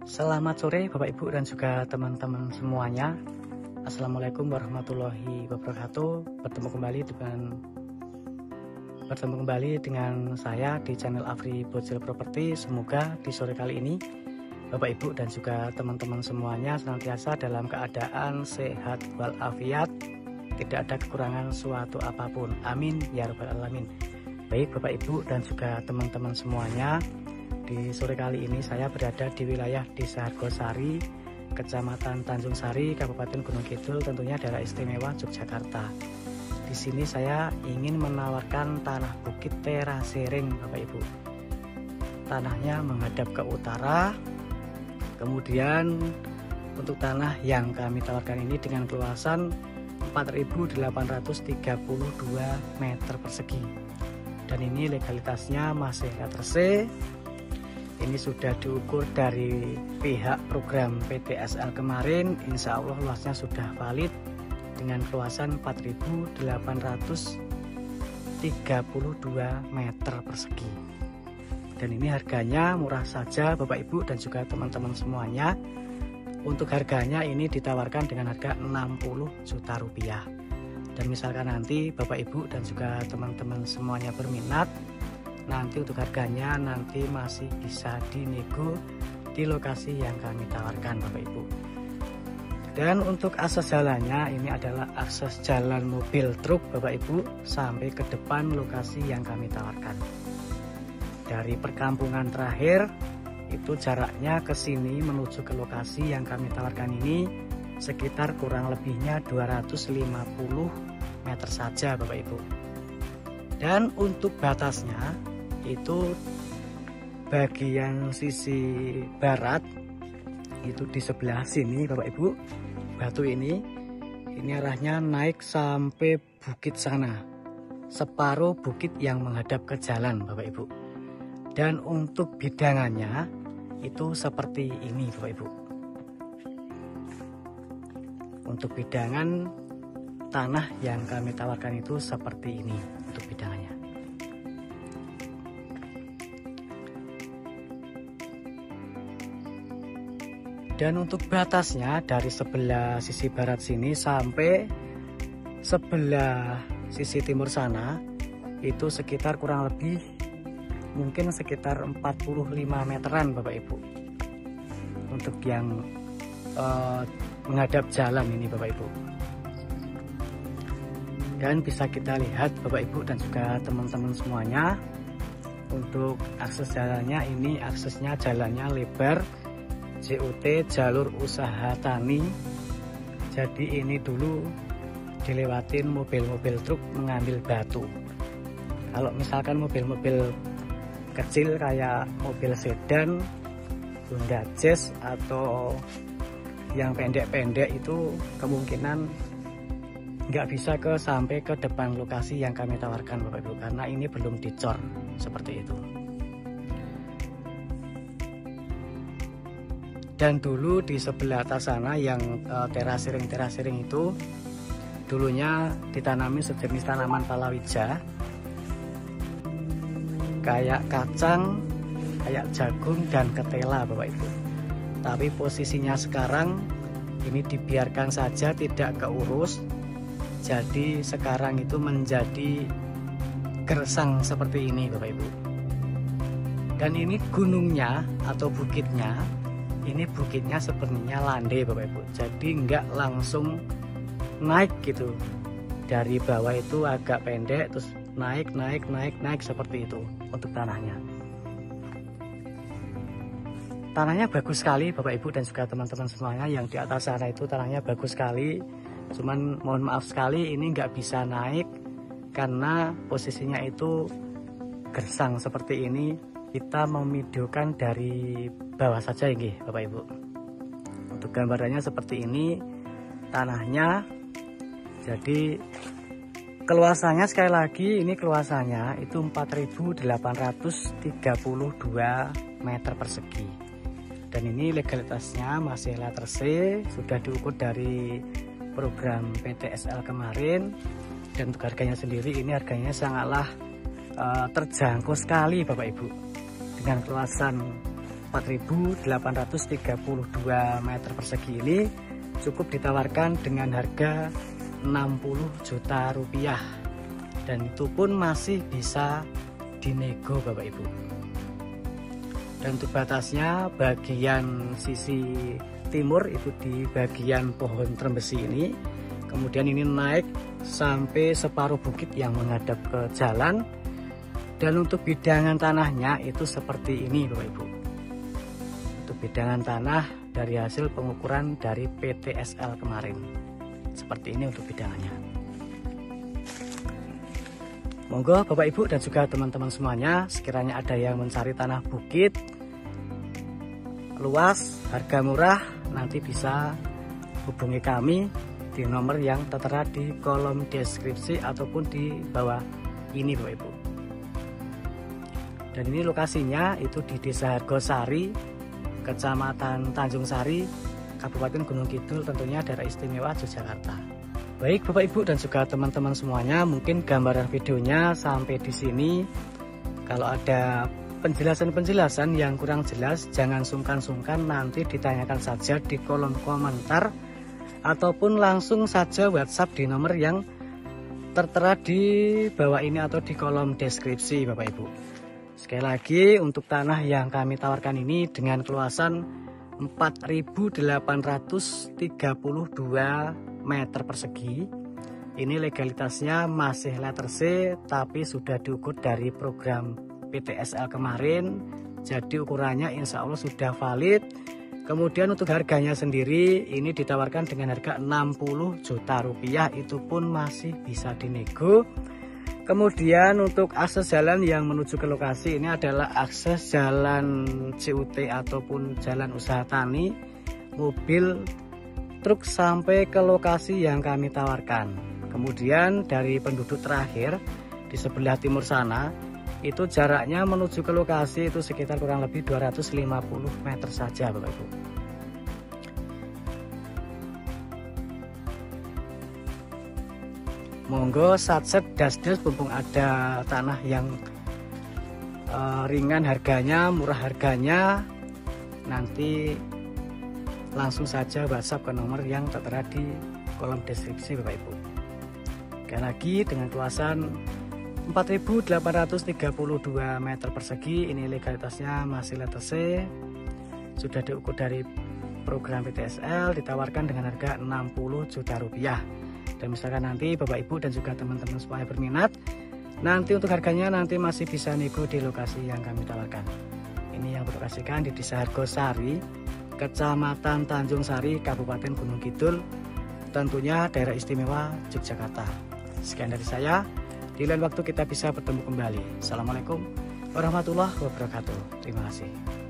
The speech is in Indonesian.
Selamat sore Bapak Ibu dan juga teman-teman semuanya. Assalamualaikum warahmatullahi wabarakatuh. Bertemu kembali dengan saya di channel Afri Bojel Property. Semoga di sore kali ini Bapak Ibu dan juga teman-teman semuanya senantiasa dalam keadaan sehat walafiat, tidak ada kekurangan suatu apapun. Amin ya rabbal alamin. Baik Bapak Ibu dan juga teman-teman semuanya, di sore kali ini saya berada di wilayah Desa Hargosari, Kecamatan Tanjung Sari, Kabupaten Gunung Kidul, tentunya daerah istimewa Yogyakarta. Di sini saya ingin menawarkan tanah bukit terasering, Bapak Ibu. Tanahnya menghadap ke utara. Kemudian untuk tanah yang kami tawarkan ini dengan keluasan 4.832 meter persegi. Dan ini legalitasnya masih LTC. Ini sudah diukur dari pihak program PTSL kemarin, insya Allah luasnya sudah valid dengan keluasan 4.832 meter persegi. Dan ini harganya murah saja Bapak Ibu dan juga teman-teman semuanya. Untuk harganya ini ditawarkan dengan harga 60 juta rupiah. Dan misalkan nanti Bapak Ibu dan juga teman-teman semuanya berminat, nanti untuk harganya nanti masih bisa dinego di lokasi yang kami tawarkan Bapak Ibu. Dan untuk akses jalannya ini adalah akses jalan mobil truk Bapak Ibu sampai ke depan lokasi yang kami tawarkan. Dari perkampungan terakhir itu jaraknya ke sini menuju ke lokasi yang kami tawarkan ini sekitar kurang lebihnya 250 meter saja Bapak Ibu. Dan untuk batasnya itu bagian sisi barat itu di sebelah sini Bapak Ibu, batu ini arahnya naik sampai bukit sana, separuh bukit yang menghadap ke jalan Bapak Ibu. Dan untuk bidangannya itu seperti ini Bapak Ibu. Untuk bidangan tanah yang kami tawarkan itu seperti ini untuk bidangannya. Dan untuk batasnya dari sebelah sisi barat sini sampai sebelah sisi timur sana itu sekitar kurang lebih mungkin sekitar 45 meteran Bapak Ibu. Untuk yang menghadap jalan ini Bapak Ibu. Dan bisa kita lihat Bapak Ibu dan juga teman-teman semuanya, untuk akses jalannya ini aksesnya jalannya lebar, JUT jalur usaha tani. Jadi ini dulu dilewatin mobil-mobil truk mengambil batu. Kalau misalkan mobil-mobil kecil kayak mobil sedan, Honda Jazz atau yang pendek-pendek itu kemungkinan nggak bisa sampai ke depan lokasi yang kami tawarkan Bapak Ibu, karena ini belum dicor seperti itu. Dan dulu di sebelah atas sana yang terasering itu dulunya ditanami sejenis tanaman palawija kayak kacang, kayak jagung dan ketela Bapak Ibu. Tapi posisinya sekarang ini dibiarkan saja tidak keurus. Jadi sekarang itu menjadi gersang seperti ini Bapak Ibu. Dan ini gunungnya atau bukitnya, ini bukitnya sepertinya landai Bapak Ibu. Jadi nggak langsung naik gitu. Dari bawah itu agak pendek terus naik seperti itu untuk tanahnya. Tanahnya bagus sekali Bapak Ibu dan juga teman-teman semuanya. Yang di atas sana itu tanahnya bagus sekali. Cuman mohon maaf sekali ini nggak bisa naik karena posisinya itu gersang seperti ini. Kita memidiokan dari bawah saja ini Bapak Ibu. Untuk gambarannya seperti ini tanahnya. Jadi keluasannya sekali lagi ini keluasannya itu 4.832 meter persegi. Dan ini legalitasnya masih LTC, sudah diukur dari program PTSL kemarin. Dan untuk harganya sendiri ini harganya sangatlah terjangkau sekali Bapak Ibu. Dengan keluasan 4.832 meter persegi ini cukup ditawarkan dengan harga 60 juta rupiah, dan itu pun masih bisa dinego Bapak Ibu. Dan untuk batasnya bagian sisi timur itu di bagian pohon trembesi ini, kemudian ini naik sampai separuh bukit yang menghadap ke jalan. Dan untuk bidangan tanahnya itu seperti ini Bapak Ibu. Untuk bidangan tanah dari hasil pengukuran dari PTSL kemarin, seperti ini untuk bidangannya. Monggo Bapak Ibu dan juga teman-teman semuanya, sekiranya ada yang mencari tanah bukit luas, harga murah, nanti bisa hubungi kami di nomor yang tertera di kolom deskripsi ataupun di bawah ini Bapak Ibu. Dan ini lokasinya itu di Desa Hargosari, Kecamatan Tanjung Sari, Kabupaten Gunung Kidul, tentunya daerah istimewa Yogyakarta. Baik Bapak Ibu dan juga teman-teman semuanya, mungkin gambaran videonya sampai di sini. Kalau ada penjelasan-penjelasan yang kurang jelas, jangan sungkan-sungkan, nanti ditanyakan saja di kolom komentar ataupun langsung saja WhatsApp di nomor yang tertera di bawah ini atau di kolom deskripsi Bapak Ibu. Sekali lagi, untuk tanah yang kami tawarkan ini dengan keluasan 4.832 meter persegi. Ini legalitasnya masih letter C, tapi sudah diukur dari program PTSL kemarin. Jadi ukurannya insya Allah sudah valid. Kemudian untuk harganya sendiri ini ditawarkan dengan harga 60 juta rupiah, itu pun masih bisa dinego. Kemudian untuk akses jalan yang menuju ke lokasi ini adalah akses jalan CUT ataupun jalan usaha tani, mobil, truk sampai ke lokasi yang kami tawarkan. Kemudian dari penduduk terakhir di sebelah timur sana, itu jaraknya menuju ke lokasi itu sekitar kurang lebih 250 meter saja Bapak Ibu. Monggo satset dasdes, mumpung ada tanah yang ringan harganya, murah harganya, nanti langsung saja WhatsApp ke nomor yang tertera di kolom deskripsi Bapak Ibu. Sekali lagi, dengan luasan 4.832 meter persegi, ini legalitasnya masih letter C, sudah diukur dari program PTSL, ditawarkan dengan harga 60 juta rupiah. Dan misalkan nanti Bapak Ibu dan juga teman-teman semuanya berminat, nanti untuk harganya nanti masih bisa nego di lokasi yang kami tawarkan. Ini yang berlokasikan di Desa Hargosari, Kecamatan Tanjung Sari, Kabupaten Gunung Kidul, tentunya daerah istimewa Yogyakarta. Sekian dari saya, di lain waktu kita bisa bertemu kembali. Assalamualaikum warahmatullahi wabarakatuh. Terima kasih.